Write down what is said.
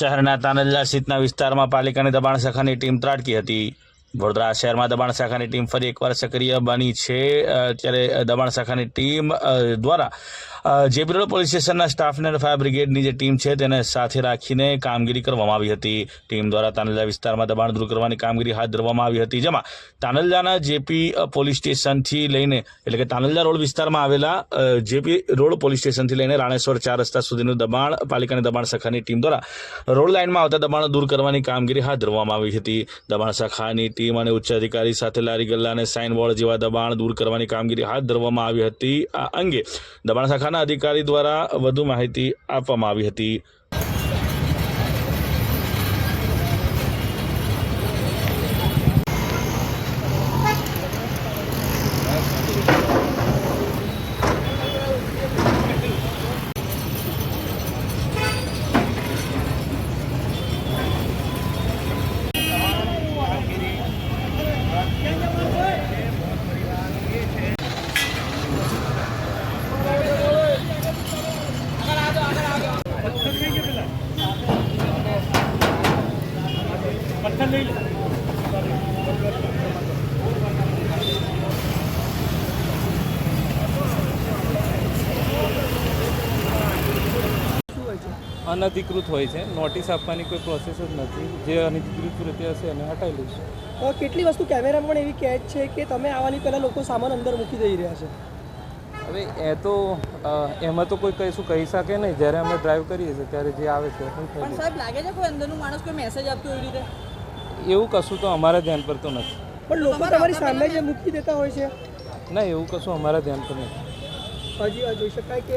શહેરના તાનલજા સ્થિતના વિસ્તારમાં પાલિકાની દબાણ શાખાની ટીમ ત્રાટકી હતી। વડોદરા શહેરમાં દબાણ શાખાની ટીમ ફરી એકવાર સક્રિય બની છે। ત્યારે દબાણ શાખાની ટીમ દ્વારા જેપી રોડ પોલીસ સ્ટેશનના સ્ટાફને ફાયર બ્રિગેડની જે ટીમ છે તેને સાથે રાખીને કામગીરી કરવામાં આવી હતી। ટીમ દ્વારા તાનલજા વિસ્તારમાં દબાણ દૂર કરવાની કામગીરી હાથ ધરવામાં આવી હતી, જેમાં તાનલજાના જેપી પોલીસ સ્ટેશનથી લઈને એટલે કે તાનલજા રોડ વિસ્તારમાં આવેલા જેપી રોડ પોલીસ સ્ટેશનથી લઈને રાણેશ્વર 4 રસ્તા સુધીનું દબાણ પાલિકાની દબાણ શાખાની ટીમ દ્વારા રોડ લાઇનમાં આવતા દબાણ દૂર કરવાની કામગીરી હાથ ધરવામાં આવી હતી। દબાણ શાખાની ટીમ અને ઉચ્ચ અધિકારી સાથે લારી ગલ્લા અને સાઇન બોર્ડ જેવા દબાણ દૂર કરવાની કામગીરી હાથ ધરવામાં આવી હતી। આ અંગે દબાણ શાખાના અધિકારી દ્વારા વધુ માહિતી આપવામાં આવી હતી। અનધિકૃત હોય છે, નોટિસ આપવાની કોઈ પ્રોસેસ જ નથી। જે અનધિકૃત રીતે હશે એને હટાવી લઈશું। કેટલી વસ્તુ કેમેરામાં પણ એવી કેચ છે કે તમે આવવાની પહેલાં લોકો સામાન અંદર મૂકી દઈ રહ્યા છે। હવે એ તો એમાં તો કોઈ કશું કહી શકે નહીં। જ્યારે અમે ડ્રાઈવ કરીએ છીએ ત્યારે જે આવે છે પણ સાહેબ લાગે છે કોઈ અંદરનું માણસ કોઈ મેસેજ આપતો એવી રીતે? એવું કશું તો અમારા ધ્યાન પર તો નથી। પણ લોકો તમારી સામે જે મૂકી દેતા હોય છે, ના, એવું કશું અમારા ધ્યાન પર નથી। હજી જોઈ શકાય કે